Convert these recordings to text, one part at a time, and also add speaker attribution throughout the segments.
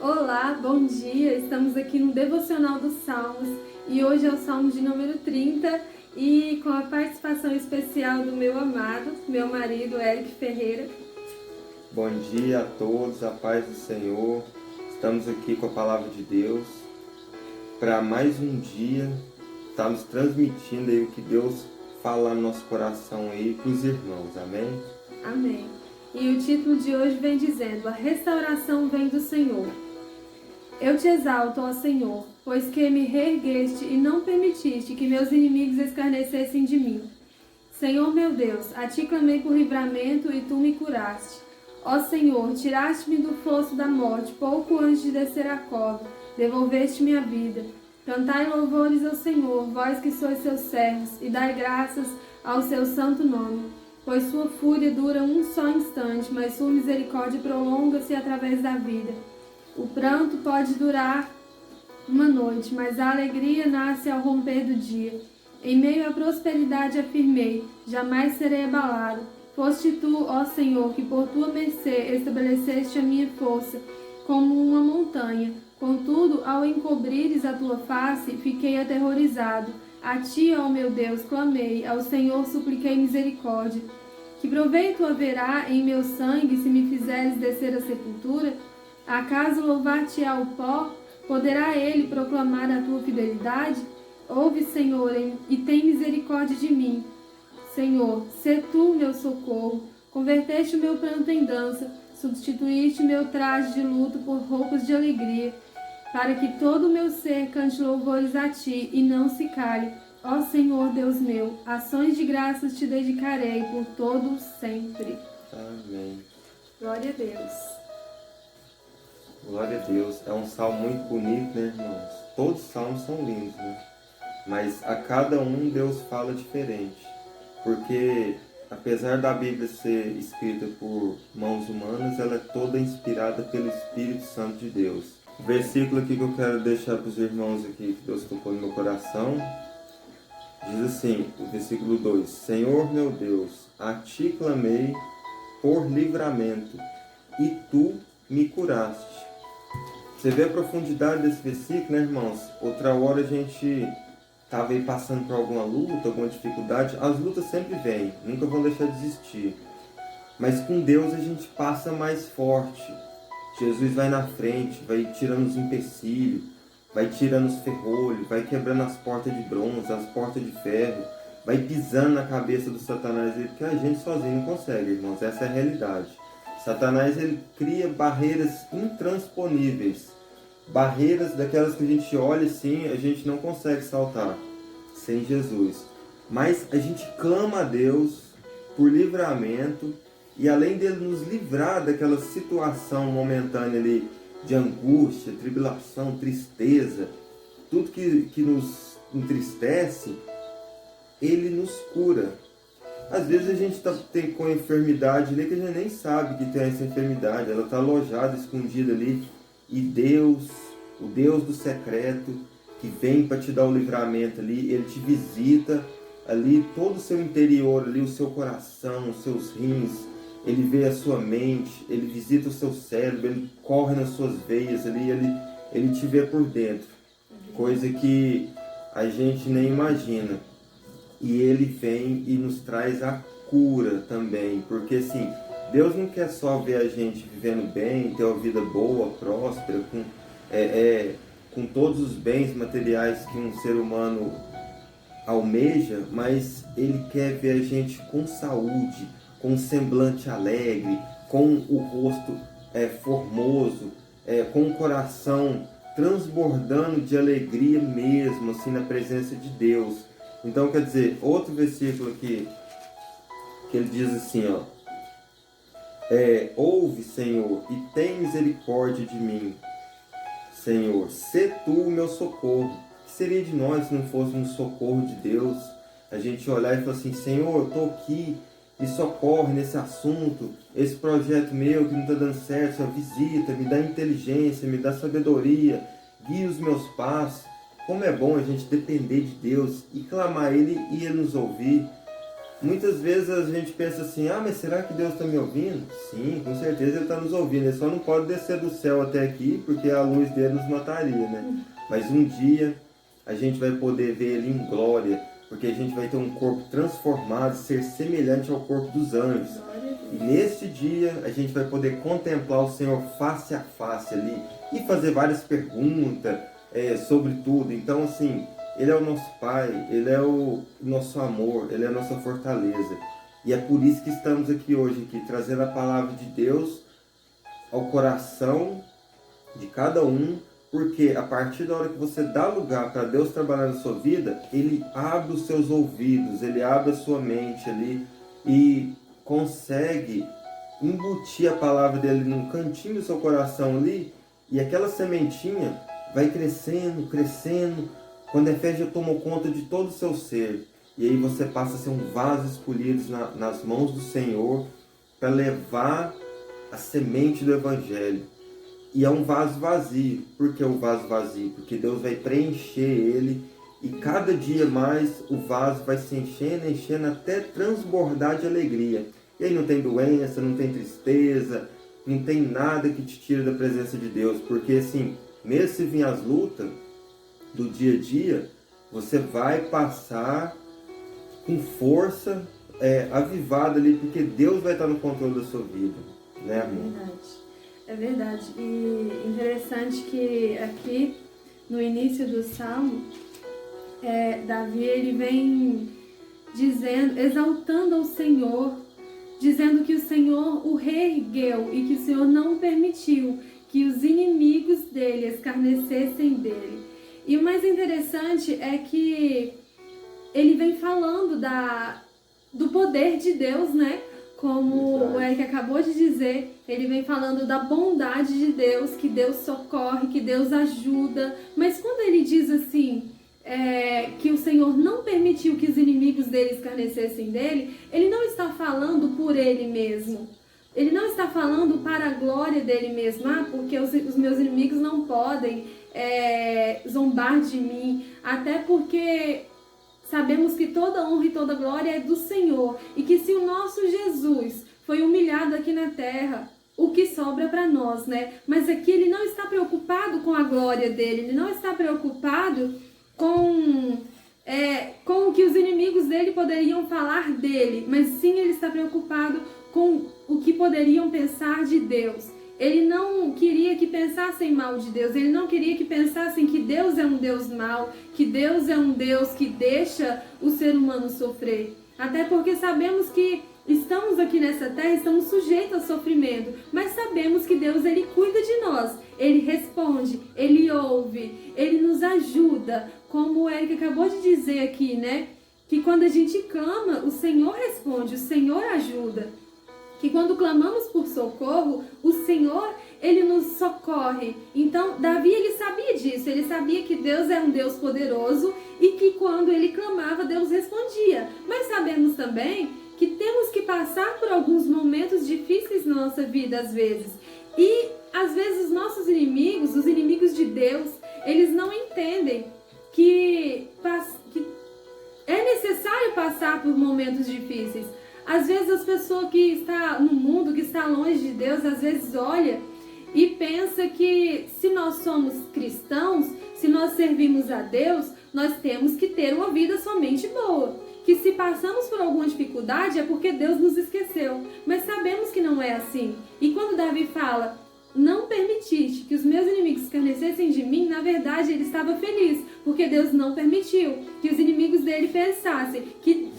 Speaker 1: Olá, bom dia! Estamos aqui no Devocional dos Salmos e hoje é o Salmo de número 30 e com a participação especial do meu amado, meu marido, Eric Ferreira.
Speaker 2: Bom dia a todos, a paz do Senhor. Estamos aqui com a Palavra de Deus para mais um dia estarmos transmitindo aí o que Deus fala no nosso coração aí para os irmãos, amém?
Speaker 1: Amém. E o título de hoje vem dizendo: A restauração vem do Senhor. Eu te exalto, ó Senhor, pois que me reergueste e não permitiste que meus inimigos escarnecessem de mim. Senhor meu Deus, a ti clamei por livramento e tu me curaste. Ó Senhor, tiraste-me do fosso da morte pouco antes de descer a cova, devolveste-me a vida. Cantai louvores ao Senhor, vós que sois seus servos, e dai graças ao seu santo nome. Pois sua fúria dura um só instante, mas sua misericórdia prolonga-se através da vida. O pranto pode durar uma noite, mas a alegria nasce ao romper do dia. Em meio à prosperidade afirmei, jamais serei abalado. Foste tu, ó Senhor, que por tua mercê estabeleceste a minha força, como uma montanha. Contudo, ao encobrires a tua face, fiquei aterrorizado. A ti, ó meu Deus, clamei, ao Senhor supliquei misericórdia. Que proveito haverá em meu sangue se me fizeres descer à sepultura? Acaso louvar-te-á o pó? Poderá ele proclamar a tua fidelidade? Ouve, Senhor, e tem misericórdia de mim. Senhor, sê tu meu socorro. Converteste o meu pranto em dança, substituíste meu traje de luto por roupas de alegria, para que todo o meu ser cante louvores a ti e não se cale. Ó Senhor Deus meu, ações de graças te dedicarei por todo sempre.
Speaker 2: Amém.
Speaker 1: Glória a Deus.
Speaker 2: Glória a Deus. É um salmo muito bonito, né, irmãos? Todos os salmos são lindos, né? Mas a cada um Deus fala diferente. Porque apesar da Bíblia ser escrita por mãos humanas, ela é toda inspirada pelo Espírito Santo de Deus. O versículo aqui que eu quero deixar para os irmãos aqui, que Deus tocou no meu coração, diz assim, o versículo 2: Senhor meu Deus, a ti clamei por livramento, e tu me curaste. Você vê a profundidade desse versículo, né, irmãos? Outra hora a gente estava aí passando por alguma luta, alguma dificuldade. As lutas sempre vêm, nunca vão deixar de existir. Mas com Deus a gente passa mais forte. Jesus vai na frente, vai tirando os empecilhos, vai tirando os ferrolhos, vai quebrando as portas de bronze, as portas de ferro, vai pisando na cabeça do Satanás, porque a gente sozinho não consegue, irmãos. Essa é a realidade. Satanás, ele cria barreiras intransponíveis. Barreiras daquelas que a gente olha assim, a gente não consegue saltar sem Jesus. Mas a gente clama a Deus por livramento, e além dele nos livrar daquela situação momentânea ali de angústia, tribulação, tristeza, tudo que nos entristece, ele nos cura. Às vezes a gente está com a enfermidade ali que a gente nem sabe que tem essa enfermidade. Ela está alojada, escondida ali. E Deus, o Deus do secreto, que vem para te dar o livramento ali, Ele te visita ali, todo o seu interior ali, o seu coração, os seus rins. Ele vê a sua mente, Ele visita o seu cérebro, Ele corre nas suas veias ali, Ele te vê por dentro. Coisa que a gente nem imagina. E Ele vem e nos traz a cura também, porque assim, Deus não quer só ver a gente vivendo bem, ter uma vida boa, próspera, com todos os bens materiais que um ser humano almeja, mas Ele quer ver a gente com saúde, com um semblante alegre, com o rosto formoso, com o coração transbordando de alegria mesmo, assim, na presença de Deus. Então, quer dizer, outro versículo aqui, que ele diz assim, ó, ouve, Senhor, e tem misericórdia de mim. Senhor, sê tu o meu socorro. O que seria de nós se não fosse um socorro de Deus? A gente olhar e falar assim, Senhor, eu estou aqui, me socorre nesse assunto, esse projeto meu que não está dando certo, só visita, me dá inteligência, me dá sabedoria, guia os meus passos. Como é bom a gente depender de Deus e clamar a Ele e Ele nos ouvir. Muitas vezes a gente pensa assim, mas será que Deus está me ouvindo? Sim, com certeza Ele está nos ouvindo. Ele só não pode descer do céu até aqui, porque a luz dele nos mataria, né? Mas um dia a gente vai poder ver Ele em glória, porque a gente vai ter um corpo transformado, ser semelhante ao corpo dos anjos. E neste dia a gente vai poder contemplar o Senhor face a face ali e fazer várias perguntas sobre tudo. Então, assim, Ele é o nosso Pai, Ele é o nosso amor, Ele é a nossa fortaleza. E é por isso que estamos aqui hoje, trazendo a palavra de Deus ao coração de cada um, porque a partir da hora que você dá lugar para Deus trabalhar na sua vida, Ele abre os seus ouvidos, Ele abre a sua mente ali e consegue embutir a palavra dele num cantinho do seu coração ali, e aquela sementinha vai crescendo, crescendo, quando a fé já tomou conta de todo o seu ser. E aí você passa a ser um vaso escolhido nas mãos do Senhor para levar a semente do Evangelho. E é um vaso vazio. Por que o vaso vazio? Porque Deus vai preencher ele e cada dia mais o vaso vai se enchendo, enchendo até transbordar de alegria. E aí não tem doença, não tem tristeza, não tem nada que te tire da presença de Deus. Porque assim, mesmo se vir as lutas do dia a dia, você vai passar com força avivada ali, porque Deus vai estar no controle da sua vida, né, amor?
Speaker 1: É verdade. E interessante que aqui no início do Salmo, Davi ele vem dizendo, exaltando ao Senhor, dizendo que o Senhor o reergueu e que o Senhor não permitiu que os inimigos dele escarnecessem dele. E o mais interessante é que ele vem falando do poder de Deus, né? Como o Eric acabou de dizer, ele vem falando da bondade de Deus, que Deus socorre, que Deus ajuda. Mas quando ele diz assim, que o Senhor não permitiu que os inimigos dele escarnecessem dele, ele não está falando por ele mesmo. Ele não está falando para a glória dele mesmo, porque os meus inimigos não podem zombar de mim, até porque sabemos que toda honra e toda glória é do Senhor, e que se o nosso Jesus foi humilhado aqui na terra, o que sobra para nós, né? Mas aqui ele não está preocupado com a glória dele, ele não está preocupado com o que os inimigos dele poderiam falar dele, mas sim ele está preocupado com o que poderiam pensar de Deus. Ele não queria que pensassem mal de Deus, ele não queria que pensassem que Deus é um Deus mau, que Deus é um Deus que deixa o ser humano sofrer. Até porque sabemos que estamos aqui nessa terra, estamos sujeitos a sofrimento, mas sabemos que Deus ele cuida de nós, ele responde, ele ouve, ele nos ajuda, como o Eric acabou de dizer aqui, né? Que quando a gente clama, o Senhor responde, o Senhor ajuda. Que quando clamamos por socorro, o Senhor, ele nos socorre. Então, Davi, ele sabia disso, ele sabia que Deus é um Deus poderoso e que quando ele clamava, Deus respondia. Mas sabemos também que temos que passar por alguns momentos difíceis na nossa vida, às vezes. E, às vezes, os nossos inimigos, os inimigos de Deus, eles não entendem que é necessário passar por momentos difíceis. Às vezes as pessoas que estão no mundo, que está longe de Deus, às vezes olha e pensa que se nós somos cristãos, se nós servimos a Deus, nós temos que ter uma vida somente boa. Que se passamos por alguma dificuldade é porque Deus nos esqueceu. Mas sabemos que não é assim. E quando Davi fala, não permitiste que os meus inimigos escarnecessem de mim, na verdade ele estava feliz, porque Deus não permitiu que os inimigos dele pensassem que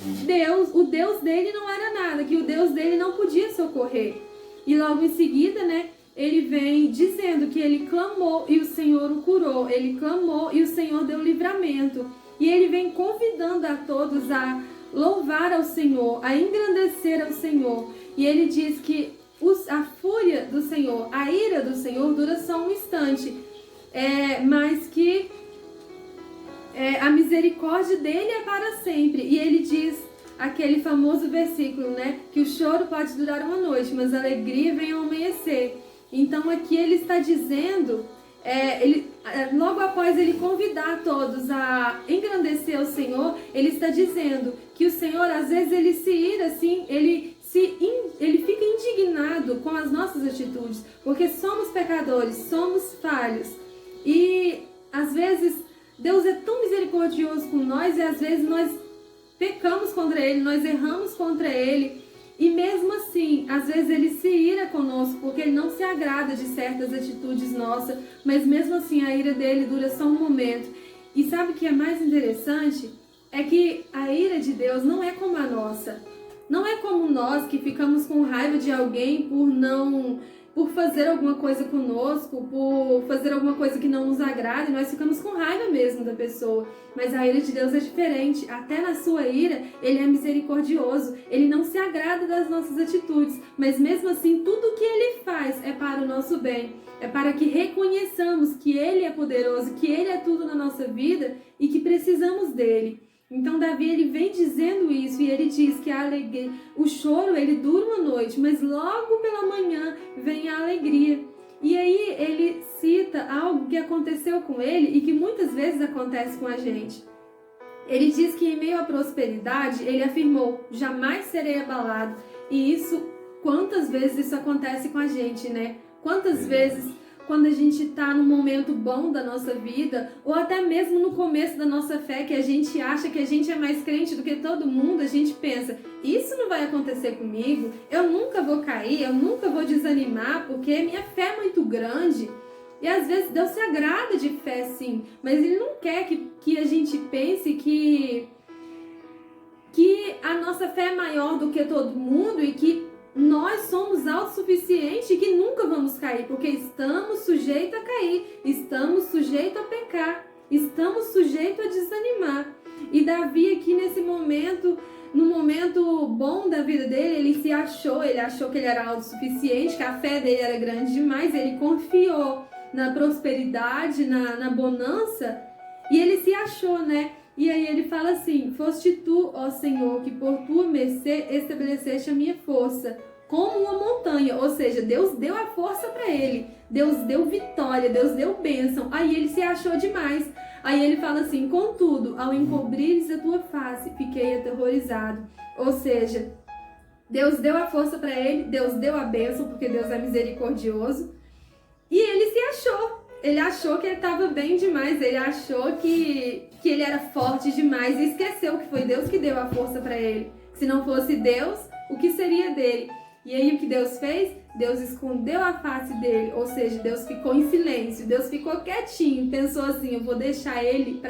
Speaker 1: o Deus dele não era nada, que o Deus dele não podia socorrer. E logo em seguida, né, ele vem dizendo que ele clamou e o Senhor o curou, ele clamou e o Senhor deu livramento. E ele vem convidando a todos a louvar ao Senhor, a engrandecer ao Senhor. E ele diz que a fúria do Senhor, a ira do Senhor dura só um instante, mas que a misericórdia dele é para sempre. E ele diz aquele famoso versículo, né? Que o choro pode durar uma noite, mas a alegria vem ao amanhecer. Então aqui ele está dizendo logo após ele convidar todos a engrandecer o Senhor, ele está dizendo que o Senhor, às vezes, ele se ira assim, ele fica indignado com as nossas atitudes, porque somos pecadores, somos falhos. E, às vezes, Deus é tão misericordioso com nós e, às vezes, nós pecamos contra Ele, nós erramos contra Ele. E mesmo assim, às vezes Ele se ira conosco, porque Ele não se agrada de certas atitudes nossas, mas mesmo assim a ira dele dura só um momento. E sabe o que é mais interessante? É que a ira de Deus não é como a nossa. Não é como nós que ficamos com raiva de alguém por fazer alguma coisa conosco, por fazer alguma coisa que não nos agrada, e nós ficamos com raiva mesmo da pessoa. Mas a ira de Deus é diferente. Até na sua ira, Ele é misericordioso. Ele não se agrada das nossas atitudes, mas mesmo assim, tudo que Ele faz é para o nosso bem. É para que reconheçamos que Ele é poderoso, que Ele é tudo na nossa vida e que precisamos dEle. Então Davi, ele vem dizendo isso, e ele diz que a alegria, o choro, ele dura uma noite, mas logo pela manhã vem a alegria. E aí ele cita algo que aconteceu com ele e que muitas vezes acontece com a gente. Ele diz que em meio à prosperidade, ele afirmou, jamais serei abalado. E isso, quantas vezes isso acontece com a gente, né? Quantas vezes, quando a gente está num momento bom da nossa vida, ou até mesmo no começo da nossa fé, que a gente acha que a gente é mais crente do que todo mundo, a gente pensa, isso não vai acontecer comigo, eu nunca vou cair, eu nunca vou desanimar, porque minha fé é muito grande. E às vezes Deus se agrada de fé, sim, mas Ele não quer que a gente pense que a nossa fé é maior do que todo mundo e que nós somos autossuficientes e que nunca vamos cair, porque estamos sujeitos a cair, estamos sujeitos a pecar, estamos sujeitos a desanimar. E Davi aqui nesse momento, no momento bom da vida dele, ele achou que ele era autossuficiente, que a fé dele era grande demais, ele confiou na prosperidade, na bonança, e ele se achou, né? E aí ele fala assim, foste tu, ó Senhor, que por tua mercê estabeleceste a minha força, como uma montanha. Ou seja, Deus deu a força para ele, Deus deu vitória, Deus deu bênção. Aí ele se achou demais. Aí ele fala assim, contudo, ao encobrires a tua face, fiquei aterrorizado. Ou seja, Deus deu a força para ele, Deus deu a bênção, porque Deus é misericordioso. E ele se achou. Ele achou que ele estava bem demais, ele achou que ele era forte demais e esqueceu que foi Deus que deu a força para ele. Se não fosse Deus, o que seria dele? E aí o que Deus fez? Deus escondeu a face dele, ou seja, Deus ficou em silêncio, Deus ficou quietinho, pensou assim, eu vou deixar ele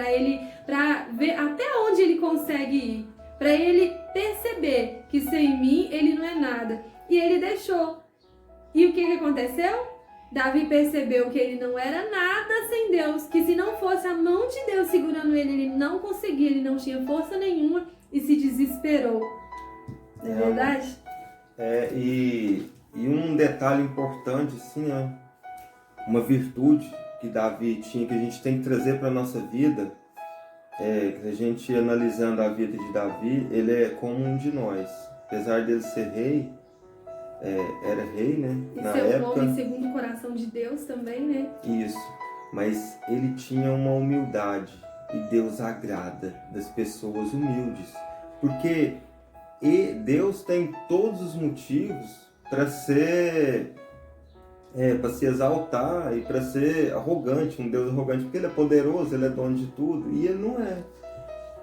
Speaker 1: para ver até onde ele consegue ir, para ele perceber que sem mim ele não é nada. E ele deixou. E o que aconteceu? Davi percebeu que ele não era nada sem Deus, que se não fosse a mão de Deus segurando ele, ele não conseguia, ele não tinha força nenhuma e se desesperou. Não é verdade?
Speaker 2: E um detalhe importante, assim, uma virtude que Davi tinha, que a gente tem que trazer para a nossa vida, que a gente analisando a vida de Davi, ele é como um de nós. Apesar dele ser rei, era rei, né?
Speaker 1: E
Speaker 2: na
Speaker 1: ser
Speaker 2: época,
Speaker 1: um homem segundo o coração de Deus também, né?
Speaker 2: Isso, mas ele tinha uma humildade e Deus agrada das pessoas humildes, porque Deus tem todos os motivos para se exaltar e para ser arrogante, um Deus arrogante, porque ele é poderoso, ele é dono de tudo, e ele não é.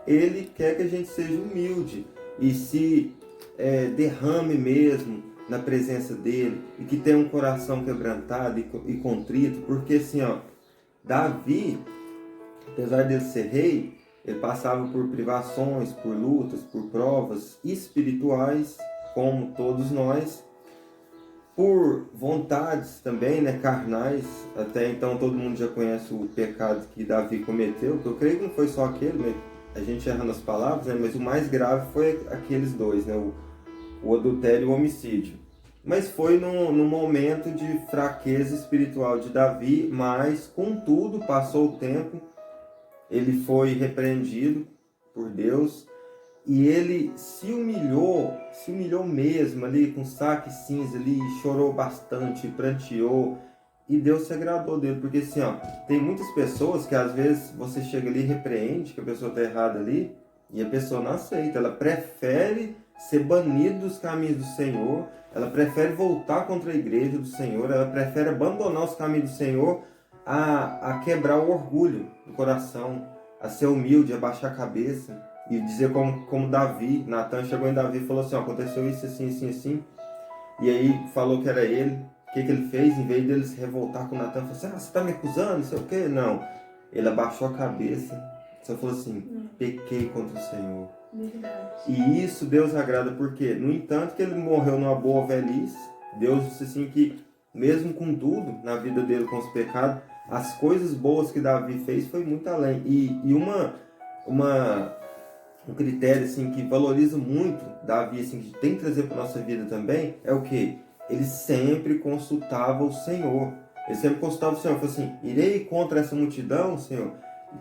Speaker 2: Ele quer que a gente seja humilde e se derrame mesmo na presença dele, e que tenha um coração quebrantado e contrito, porque assim, Davi, apesar dele ser rei, ele passava por privações, por lutas, por provas espirituais, como todos nós, por vontades também, né, carnais. Até então todo mundo já conhece o pecado que Davi cometeu, que eu creio que não foi só aquele, né? A gente erra nas palavras, né? Mas o mais grave foi aqueles dois, né? O adultério e o homicídio. Mas foi num momento de fraqueza espiritual de Davi, mas contudo passou o tempo, ele foi repreendido por Deus e ele se humilhou mesmo ali com saco e cinza ali, chorou bastante, pranteou e Deus se agradou dele, porque assim, ó, tem muitas pessoas que às vezes você chega ali e repreende que a pessoa está errada ali, e a pessoa não aceita, ela prefere ser banida dos caminhos do Senhor, ela prefere voltar contra a igreja do Senhor, ela prefere abandonar os caminhos do Senhor a quebrar o orgulho do coração, a ser humilde, a baixar a cabeça e dizer como Davi. Natan chegou em Davi e falou assim, ó, aconteceu isso assim, assim, assim, e aí falou que era ele. O que ele fez? Em vez dele se revoltar com Natan, falou assim, você está me acusando, não sei o quê? Não, ele abaixou a cabeça, só falou assim, pequei contra o Senhor.
Speaker 1: Verdade.
Speaker 2: E isso Deus agrada, porque, no entanto, que ele morreu numa boa velhice, Deus disse assim que, mesmo com tudo, na vida dele com os pecados, as coisas boas que Davi fez foi muito além. E um critério assim, que valoriza muito Davi, assim, que tem que trazer para a nossa vida também, é o quê? Ele sempre consultava o Senhor. Ele sempre consultava o Senhor. Falou assim, irei contra essa multidão, Senhor?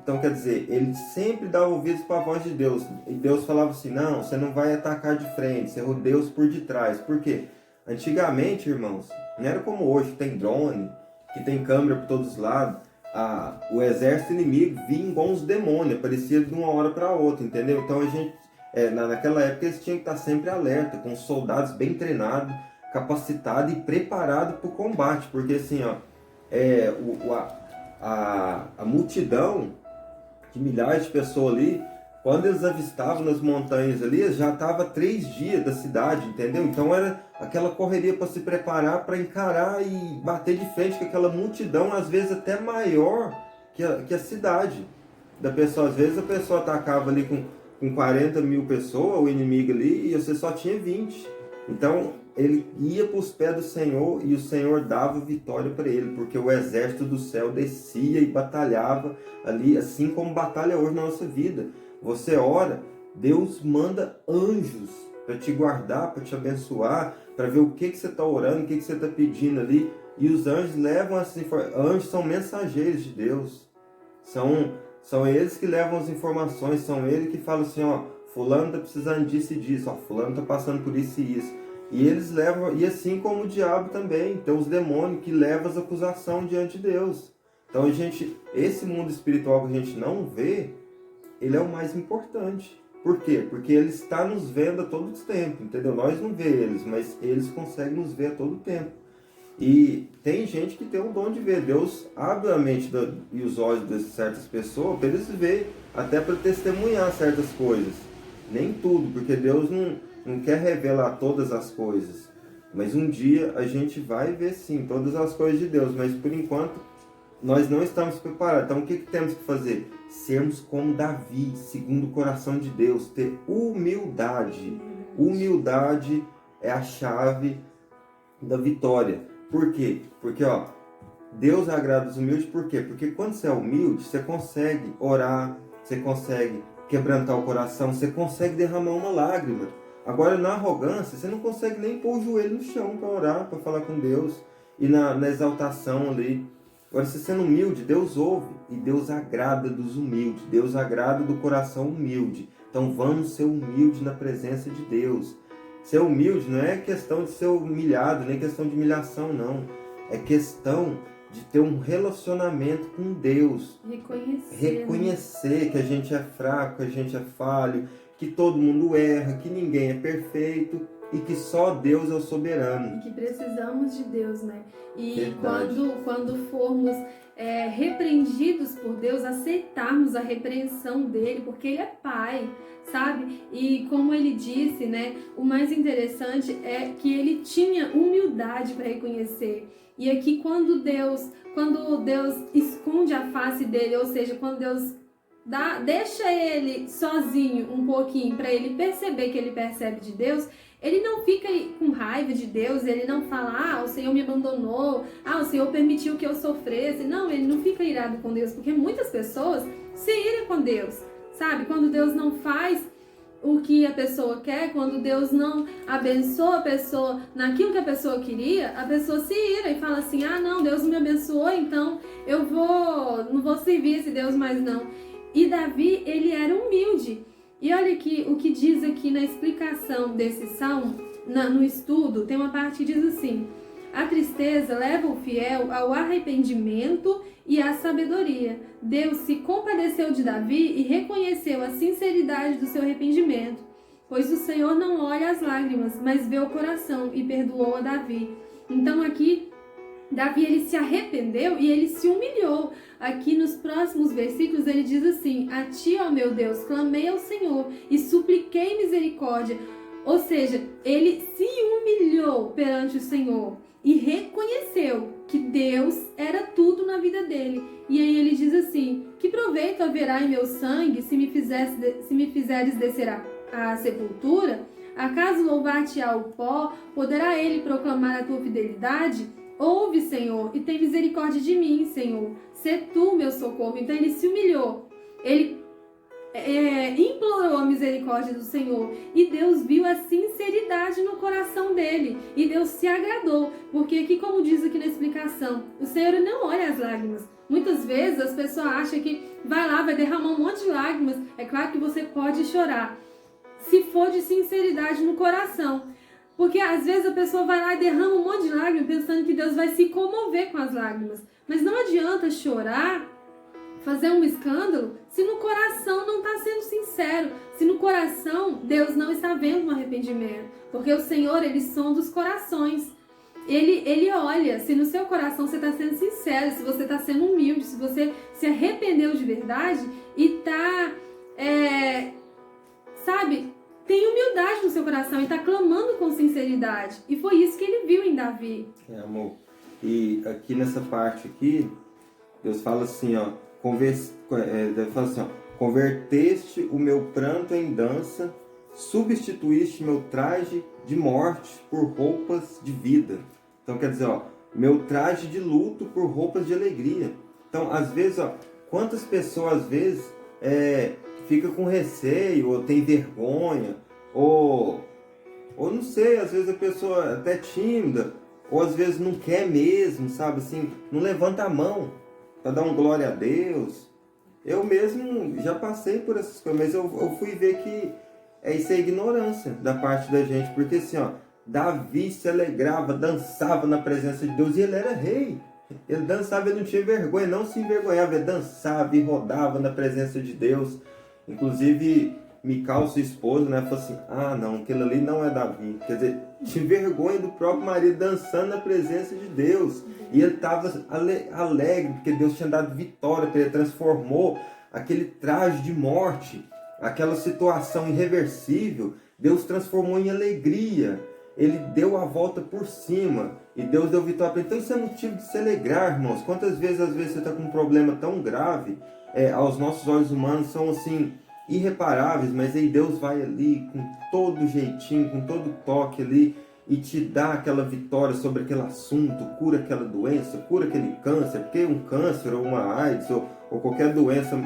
Speaker 2: Então, quer dizer, ele sempre dava ouvidos para a voz de Deus. E Deus falava assim, não, você não vai atacar de frente, você rodeia os por detrás. Por quê? Antigamente, irmãos, não era como hoje, que tem drone, que tem câmera por todos os lados. O exército inimigo vinha igual uns demônios, aparecia de uma hora para outra, entendeu? Então, a gente, naquela época, eles tinham que estar sempre alerta, com soldados bem treinados, capacitados e preparados para o combate. Porque, assim, ó, a multidão de milhares de pessoas ali, quando eles avistavam nas montanhas ali, já estava 3 dias da cidade, entendeu? Então era aquela correria para se preparar, para encarar e bater de frente com aquela multidão, às vezes até maior que a cidade da pessoa. Às vezes a pessoa atacava ali com 40 mil pessoas, o inimigo ali, e você só tinha 20. Então ele ia para os pés do Senhor e o Senhor dava vitória para ele, porque o exército do céu descia e batalhava ali, assim como batalha hoje na nossa vida. Você ora, Deus manda anjos para te guardar, para te abençoar, para ver o que você está orando, o que você está pedindo ali. E os anjos levam as informações. Anjos são mensageiros de Deus. São eles que levam as informações, são eles que falam assim, ó, fulano está precisando disso e disso, ó, fulano está passando por isso e isso. E eles levam, e assim como o diabo também, tem os demônios que levam as acusações diante de Deus. Então esse mundo espiritual que a gente não vê, ele é o mais importante. Por quê? Porque ele está nos vendo a todo tempo, entendeu? Nós não vemos eles, mas eles conseguem nos ver a todo tempo. E tem gente que tem o dom de ver. Deus abre a mente e os olhos de certas pessoas para eles verem, até para testemunhar certas coisas. Nem tudo, porque Deus não quer revelar todas as coisas. Mas um dia a gente vai ver sim todas as coisas de Deus, mas por enquanto nós não estamos preparados. Então o que temos que fazer? Sermos como Davi, segundo o coração de Deus, ter humildade. Humildade é a chave da vitória. Por quê? Porque ó, Deus agrada os humildes, por quê? Porque quando você é humilde, você consegue orar, você consegue quebrantar o coração, você consegue derramar uma lágrima. Agora na arrogância, você não consegue nem pôr o joelho no chão para orar, para falar com Deus. E na exaltação ali. Agora, se sendo humilde, Deus ouve e Deus agrada dos humildes. Deus agrada do coração humilde. Então vamos ser humildes na presença de Deus. Ser humilde não é questão de ser humilhado, nem questão de humilhação, não. É questão de ter um relacionamento com Deus. Reconhecer que a gente é fraco, que a gente é falho, que todo mundo erra, que ninguém é perfeito. E que só Deus é o soberano.
Speaker 1: E que precisamos de Deus, né? E quando formos repreendidos por Deus, aceitarmos a repreensão dele, porque ele é Pai, sabe? E como ele disse, né? O mais interessante é que ele tinha humildade para reconhecer. E aqui quando Deus esconde a face dele, ou seja, quando Deus deixa ele sozinho um pouquinho para ele perceber que ele percebe de Deus, ele não fica com raiva de Deus, ele não fala, o Senhor me abandonou, o Senhor permitiu que eu sofresse. Não, ele não fica irado com Deus, porque muitas pessoas se iram com Deus, sabe? Quando Deus não faz o que a pessoa quer, quando Deus não abençoa a pessoa naquilo que a pessoa queria, a pessoa se ira e fala assim, não, Deus me abençoou, então eu não vou servir esse Deus mais não. E Davi, ele era humilde. E olha aqui, o que diz aqui na explicação desse salmo, no estudo, tem uma parte que diz assim: A tristeza leva o fiel ao arrependimento e à sabedoria. Deus se compadeceu de Davi e reconheceu a sinceridade do seu arrependimento, pois o Senhor não olha as lágrimas, mas vê o coração, e perdoou a Davi. Então aqui, Davi ele se arrependeu e ele se humilhou. Aqui nos próximos versículos ele diz assim: a ti, ó meu Deus, clamei ao Senhor e supliquei misericórdia. Ou seja, ele se humilhou perante o Senhor e reconheceu que Deus era tudo na vida dele. E aí ele diz assim: que proveito haverá em meu sangue se me fizeres descer à sepultura? Acaso louvar-te-á o pó? Poderá ele proclamar a tua fidelidade? Ouve, Senhor, e tem misericórdia de mim, Senhor. Sê tu meu socorro. Então ele se humilhou. Ele implorou a misericórdia do Senhor. E Deus viu a sinceridade no coração dele. E Deus se agradou. Porque aqui, como diz aqui na explicação, o Senhor não olha as lágrimas. Muitas vezes as pessoas acham que vai lá, vai derramar um monte de lágrimas. É claro que você pode chorar, se for de sinceridade no coração. Porque às vezes a pessoa vai lá e derrama um monte de lágrimas pensando que Deus vai se comover com as lágrimas. Mas não adianta chorar, fazer um escândalo, se no coração não está sendo sincero. Se no coração Deus não está vendo um arrependimento. Porque o Senhor, ele sonda os corações. Ele olha se no seu coração você está sendo sincero, se você está sendo humilde, se você se arrependeu de verdade e está, tem humildade no seu coração e está clamando com sinceridade. E foi isso que ele viu em Davi.
Speaker 2: Amor. E aqui nessa parte aqui, Deus fala assim, ó, converteste o meu pranto em dança, substituíste meu traje de morte por roupas de vida. Então quer dizer, ó, meu traje de luto por roupas de alegria. Então, às vezes, ó, quantas pessoas às vezes fica com receio, ou tem vergonha, ou não sei, às vezes a pessoa é até tímida, ou às vezes não quer mesmo, sabe, assim, não levanta a mão para dar um glória a Deus. Eu mesmo já passei por essas coisas, mas eu fui ver que isso é ignorância da parte da gente, porque assim, ó, Davi se alegrava, dançava na presença de Deus, e ele era rei. Ele dançava, ele não tinha vergonha, não se envergonhava, ele dançava e rodava na presença de Deus. Inclusive, Mical, sua esposa, né, falou assim: ah, não, aquele ali não é Davi. Quer dizer, tinha vergonha do próprio marido dançando na presença de Deus. E ele estava alegre, porque Deus tinha dado vitória para ele, transformou aquele traje de morte, aquela situação irreversível, Deus transformou em alegria. Ele deu a volta por cima e Deus deu vitória para ele. Então isso é motivo de se alegrar, irmãos. Quantas vezes, às vezes, você está com um problema tão grave, aos nossos olhos humanos são assim, irreparáveis, mas aí Deus vai ali com todo jeitinho, com todo toque ali e te dá aquela vitória sobre aquele assunto, cura aquela doença, cura aquele câncer, porque um câncer ou uma AIDS ou qualquer doença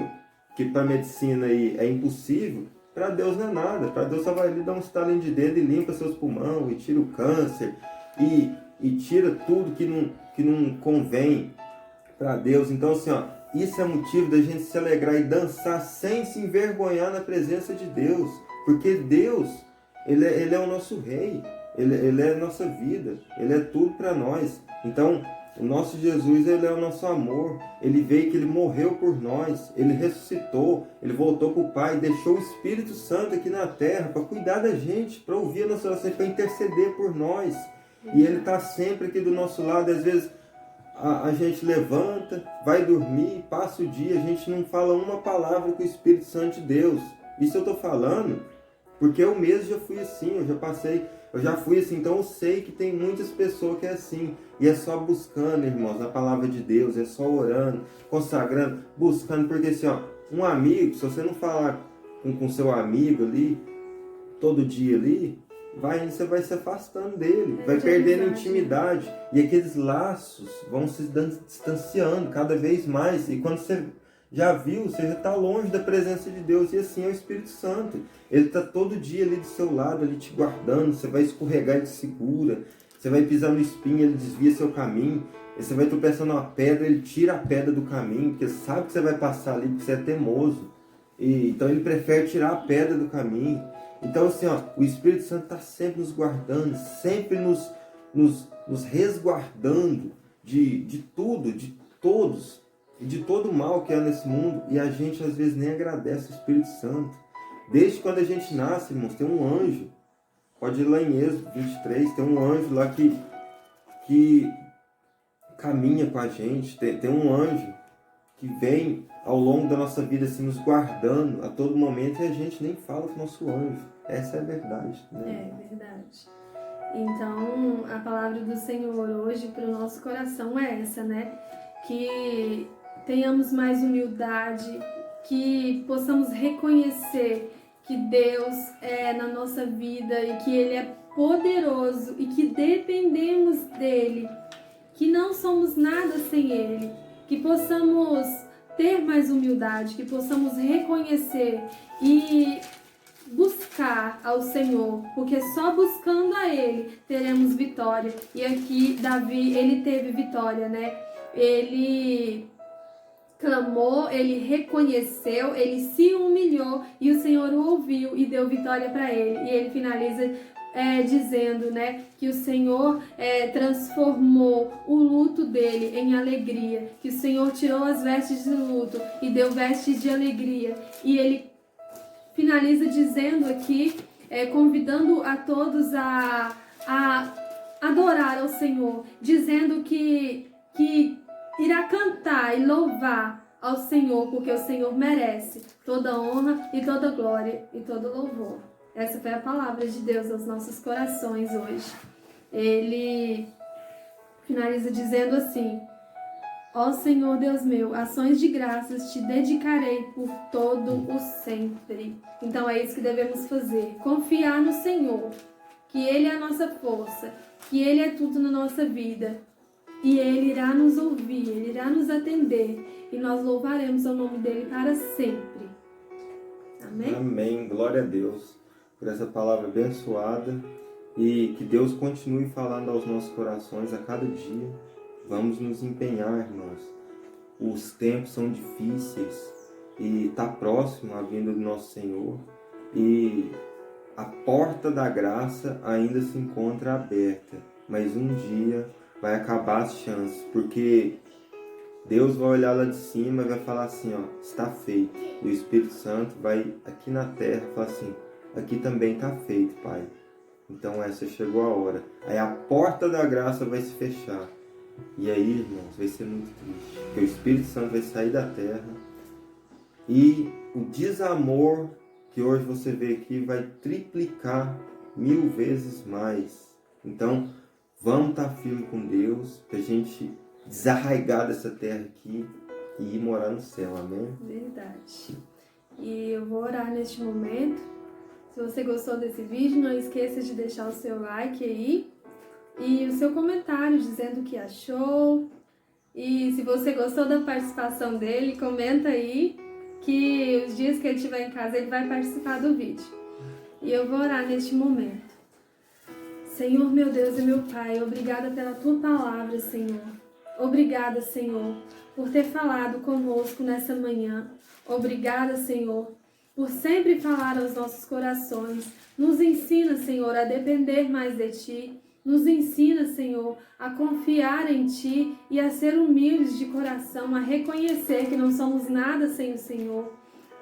Speaker 2: que para a medicina aí é impossível, para Deus não é nada. Para Deus só vai ali dar um estalinho de dedo e limpa seus pulmões e tira o câncer e tira tudo que não convém para Deus. Então assim, ó, isso é motivo da gente se alegrar e dançar sem se envergonhar na presença de Deus, porque Deus, ele é o nosso rei, ele é a nossa vida, ele é tudo para nós. Então o nosso Jesus, ele é o nosso amor, ele veio, que ele morreu por nós, ele ressuscitou, ele voltou para o Pai, deixou o Espírito Santo aqui na terra para cuidar da gente, para ouvir a nossa oração, para interceder por nós. E ele está sempre aqui do nosso lado. Às vezes a gente levanta, vai dormir, passa o dia, a gente não fala uma palavra com o Espírito Santo de Deus. Isso eu estou falando porque eu mesmo já fui assim, eu já fui assim, então eu sei que tem muitas pessoas que é assim. E é só buscando, irmãos, na palavra de Deus, é só orando, consagrando, buscando, porque assim, ó, um amigo, se você não falar com seu amigo ali, todo dia ali, você vai se afastando dele, vai perdendo intimidade, e aqueles laços vão se distanciando cada vez mais, e quando você já viu, você já está longe da presença de Deus, e assim é o Espírito Santo. Ele está todo dia ali do seu lado, ali te guardando. Você vai escorregar, ele te segura. Você vai pisar no espinho, ele desvia seu caminho. E você vai tropeçar numa pedra, ele tira a pedra do caminho, porque sabe que você vai passar ali, porque você é teimoso. Então ele prefere tirar a pedra do caminho. Então assim, ó, o Espírito Santo está sempre nos guardando, sempre nos nos resguardando de tudo, de todos, e de todo o mal que há nesse mundo, e a gente às vezes nem agradece o Espírito Santo. Desde quando a gente nasce, irmãos, tem um anjo, pode ir lá em Êxodo 23, tem um anjo lá que caminha com a gente, tem um anjo que vem ao longo da nossa vida assim, nos guardando a todo momento, e a gente nem fala com o nosso anjo. Essa é a verdade, né?
Speaker 1: É verdade. Então, a palavra do Senhor hoje para o nosso coração é essa, né? Que tenhamos mais humildade, que possamos reconhecer que Deus é na nossa vida e que Ele é poderoso e que dependemos dEle, que não somos nada sem Ele, que possamos ter mais humildade, que possamos reconhecer e buscar ao Senhor, porque só buscando a Ele teremos vitória. E aqui Davi, ele teve vitória, né? Ele clamou, ele reconheceu, ele se humilhou e o Senhor o ouviu e deu vitória para ele. E ele finaliza dizendo, né, que o Senhor transformou o luto dele em alegria, que o Senhor tirou as vestes de luto e deu vestes de alegria. E ele finaliza dizendo aqui, convidando a todos a adorar ao Senhor, dizendo que irá cantar e louvar ao Senhor, porque o Senhor merece toda honra e toda glória e todo louvor. Essa foi a palavra de Deus aos nossos corações hoje. Ele finaliza dizendo assim: ó Senhor Deus meu, ações de graças te dedicarei por todo o sempre. Então é isso que devemos fazer, confiar no Senhor, que Ele é a nossa força, que Ele é tudo na nossa vida. E Ele irá nos ouvir, Ele irá nos atender e nós louvaremos o nome dEle para sempre. Amém?
Speaker 2: Amém. Glória a Deus por essa palavra abençoada e que Deus continue falando aos nossos corações a cada dia. Vamos nos empenhar, irmãos. Os tempos são difíceis e está próximo a vinda do nosso Senhor e a porta da graça ainda se encontra aberta, mas um dia vai acabar as chances, porque Deus vai olhar lá de cima e vai falar assim, ó, está feito. E o Espírito Santo vai aqui na terra falar assim, aqui também está feito, Pai. Então essa chegou a hora. Aí a porta da graça vai se fechar. E aí, irmãos, vai ser muito triste, porque o Espírito Santo vai sair da terra e o desamor que hoje você vê aqui vai triplicar 1000 vezes mais. Então, vamos estar firme com Deus, para a gente desarraigar dessa terra aqui e ir morar no céu, amém?
Speaker 1: Verdade. E eu vou orar neste momento. Se você gostou desse vídeo, não esqueça de deixar o seu like aí e o seu comentário dizendo o que achou. E se você gostou da participação dele, comenta aí que os dias que ele estiver em casa ele vai participar do vídeo. E eu vou orar neste momento. Senhor, meu Deus e meu Pai, obrigada pela Tua palavra, Senhor. Obrigada, Senhor, por ter falado conosco nessa manhã. Obrigada, Senhor, por sempre falar aos nossos corações. Nos ensina, Senhor, a depender mais de Ti. Nos ensina, Senhor, a confiar em Ti e a ser humildes de coração, a reconhecer que não somos nada sem o Senhor.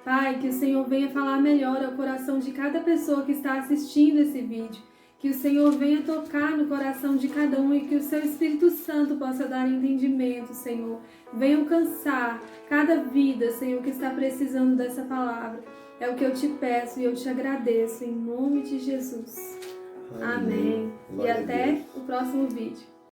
Speaker 1: Pai, que o Senhor venha falar melhor ao coração de cada pessoa que está assistindo esse vídeo. Que o Senhor venha tocar no coração de cada um e que o Seu Espírito Santo possa dar entendimento, Senhor. Venha alcançar cada vida, Senhor, que está precisando dessa palavra. É o que eu te peço e eu te agradeço, em nome de Jesus. Amém. E até o próximo vídeo.